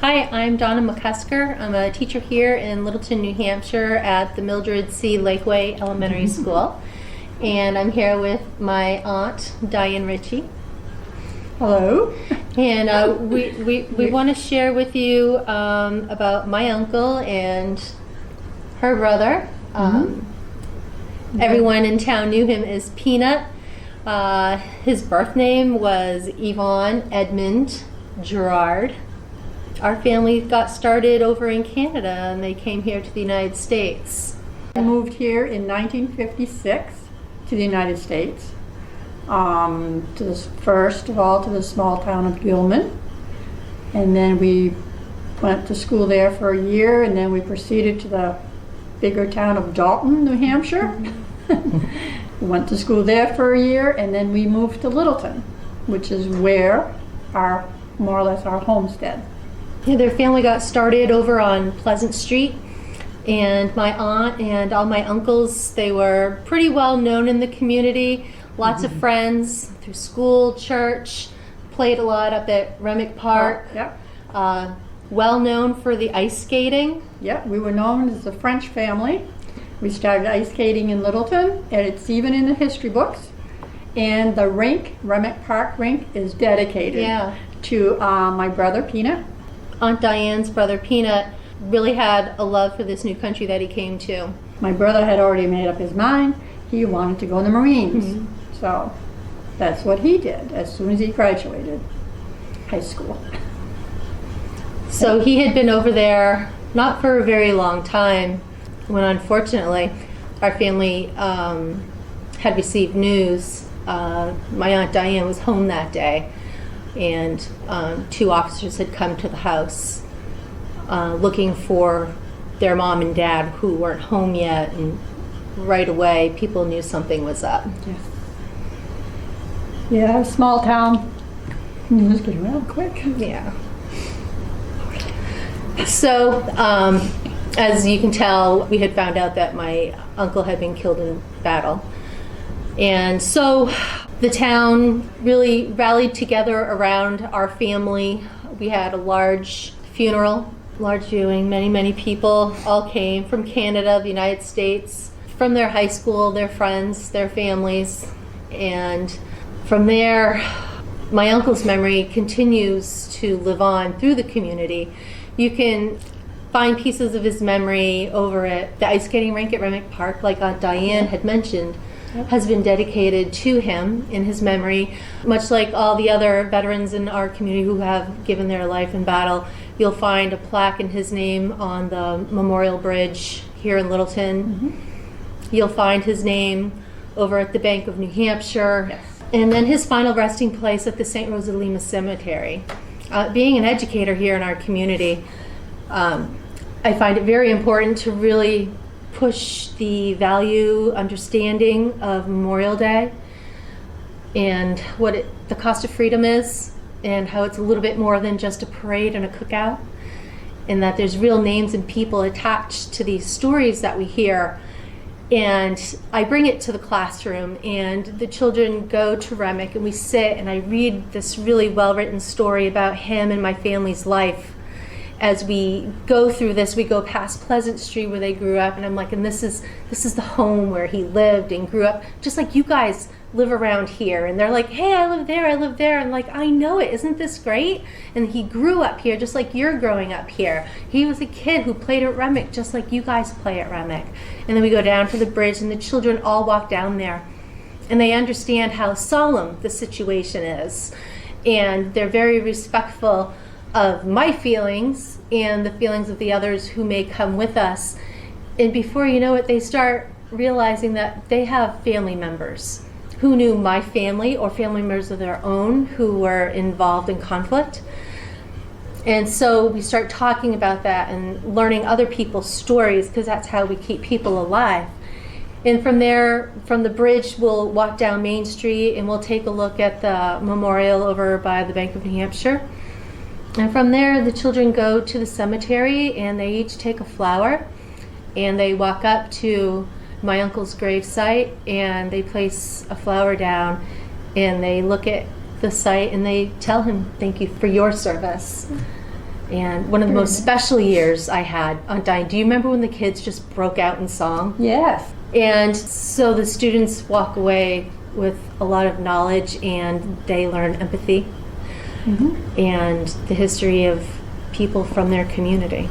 Hi, I'm Donna McCusker. I'm a teacher here in Littleton, New Hampshire at the Mildred C. Lakeway Elementary School. And I'm here with my aunt, Diane Ritchie. Hello. And we want to share with you about my uncle and her brother. Everyone in town knew him as Peanut. His birth name was Yvon Edmund Girouard. Our family got started over in Canada and they came here to the United States. I moved here in 1956 to the United States. First of all to the small town of Gilman, and then we went to school there for a year, and then we proceeded to the bigger town of Dalton, New Hampshire. We went to school there for a year, and then we moved to Littleton, which is where more or less our homestead. Yeah, their family got started over on Pleasant Street, and my aunt and all my uncles, they were pretty well known in the community. Lots of friends through school, church, played a lot up at Remich Park. Yep. Well known for the ice skating. Yep, we were known as the French family. We started ice skating in Littleton, and it's even in the history books. And the rink, Remich Park rink, is dedicated to my brother Peanut. Aunt Diane's brother Peanut really had a love for this new country that he came to. My brother had already made up his mind. He wanted to go in the Marines. So that's what he did as soon as he graduated high school. So he had been over there not for a very long time when unfortunately our family had received news. My Aunt Diane was home that day, and two officers had come to the house looking for their mom and dad who weren't home yet, and right away people knew something was up. Yeah, small town. You just get around quick. Yeah. So, as you can tell, we had found out that my uncle had been killed in battle. And so the town really rallied together around our family. We had a large funeral, large viewing. Many people all came from Canada, the United States, from their high school, their friends, their families. And from there, my uncle's memory continues to live on through the community. You can find pieces of his memory over at the ice skating rink at Remich Park, like Aunt Diane had mentioned, has been dedicated to him in his memory. Much like all the other veterans in our community who have given their life in battle, you'll find a plaque in his name on the Memorial Bridge here in Littleton. You'll find his name over at the Bank of New Hampshire. And then his final resting place at the St. Rosalima Cemetery. Being an educator here in our community, I find it very important to really push the value, understanding of Memorial Day and what the cost of freedom is, and how it's a little bit more than just a parade and a cookout, and that there's real names and people attached to these stories that we hear. And I bring it to the classroom, and the children go to Remich, and we sit and I read this really well-written story about him and my family's life. As we go through this, we go past Pleasant Street where they grew up, and I'm like, and this is the home where he lived and grew up, just like you guys live around here. And they're like, hey, I live there. And like, I know it, isn't this great? And he grew up here just like you're growing up here. He was a kid who played at Remich just like you guys play at Remich. And then we go down to the bridge, and the children all walk down there, and they understand how solemn the situation is, and they're very respectful of my feelings and the feelings of the others who may come with us. And before you know it, they start realizing that they have family members who knew my family or family members of their own who were involved in conflict. And so we start talking about that and learning other people's stories, because that's how we keep people alive. And from there, from the bridge, we'll walk down Main Street and we'll take a look at the memorial over by the Bank of New Hampshire. And from there, the children go to the cemetery, and they each take a flower, and they walk up to my uncle's grave site, and they place a flower down, and they look at the site, and they tell him, thank you for your service. And one of the most special years I had, Aunt Diane, do you remember when the kids just broke out in song? Yes. And so the students walk away with a lot of knowledge, and they learn empathy and the history of people from their community.